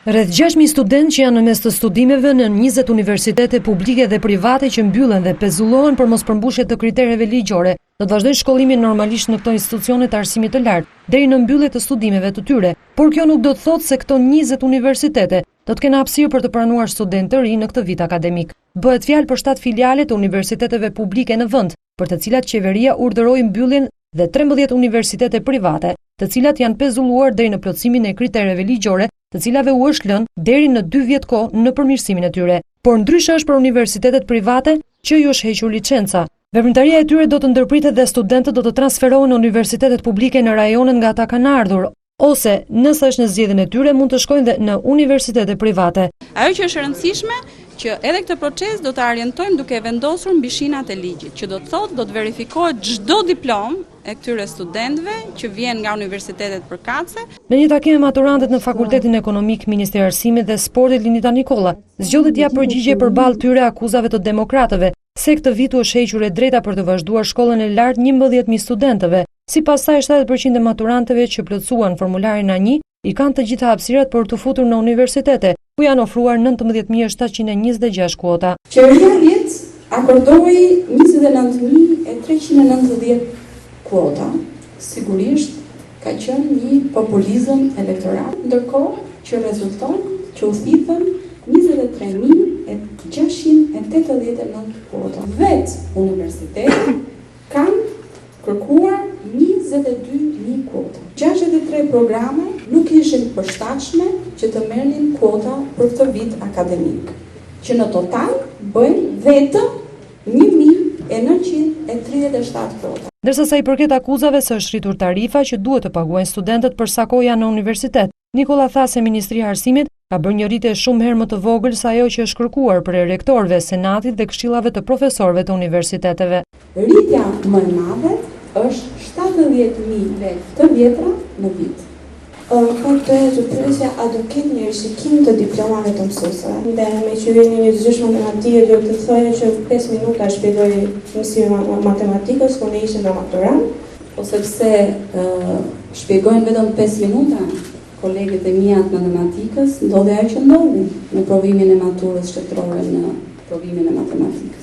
Rreth 6.000 studentë që janë në mes të studimeve në 20 universitete publike dhe private që mbyllen dhe pezullohen për mospërmbushje të kritereve ligjore, do të vazhdojnë shkollimin normalisht në këto institucione të arsimit të lartë deri në mbyllje të studimeve të tyre, por kjo nuk do të thotë se këto 20 universitete do të kenë hapësirë për të pranuar studentë të rinj në këtë vit akademik. Bëhet fjalë për 7 filiale të universiteteve publike në vend, për të cilat qeveria urdhëroi mbylljen dhe 13 universitete private, të cilat janë pezulluar deri në plotësimin e kritereve ligjore, të cilave u është lënë deri në 2 vjet kohë në përmirësimin e tyre. Por ndryshe është për universitetet private që ju është hequr licenca. Veprimtaria e tyre do të ndërpritet dhe studentët do të transferohen në universitetet publike në rajonet nga ata kanë ardhur, ose nëse është në zgjedhjen e tyre mund të shkojnë dhe në universitete private. Ajo që është e rëndësishme që edhe këtë proces do të orientojmë duke vendosur mbi shinat e ligjit, që do të thotë do të verifikohet çdo diplomë e këtyre studentëve që vjen nga universitetet përkatëse. Në një takim me maturantët në Fakultetin Ekonomik, Ministri i Arsimit dhe Sportit Linita Nikolla zgjodhi t'ia përgjigje përballë këtyre akuzave të demokratëve se këtë vit u është hequr e drejta për të vazhduar shkollën e lartë 11.000 studentëve. Sipas saj, 70% e maturantëve që plotësuan formularin A1 i kanë të gjitha hapësirat për të futur në universitete, ku janë ofruar 19.726 kuota. Qeveria vjet akordoi 29.390 kuota. Sigurisht ka qenë një populizëm elektoral, ndërkohë që rezulton që u thithën 23.689 kuota. Vetë universitetet kanë kërkuar 22.000 kuota. 63 programe nuk ishin përshtatshme që të merrnin kuota për këtë vit akademik, që në total bëjnë vetëm 1.937 kuota. Ndërsa sa i përket akuzave se është rritur tarifa që duhet të paguajnë studentët për sa kohë janë në universitet, Nikolla tha se Ministria e Arsimit ka bërë një rritje shumë herë më të vogël se ajo që është kërkuar për rektorëve, senatit dhe këshillave të profesorëve të universiteteve. Rritja më e madhe është 70.000 lekë të vjetra në vit. Po të pyesja, a do ketë një rishikim të diplomave të mësuesve? Dhe me që vini një zgjush matematike, do të thojë që 5 minuta shpjegoj mësimin e matematikës kur ne ishim në maturant, po sepse shpjegojnë vetëm 5 minuta, kolegët e mia të matematikës ndodhi ajo që ndodhi në provimin e maturës shtetërore në provimin e matematikës.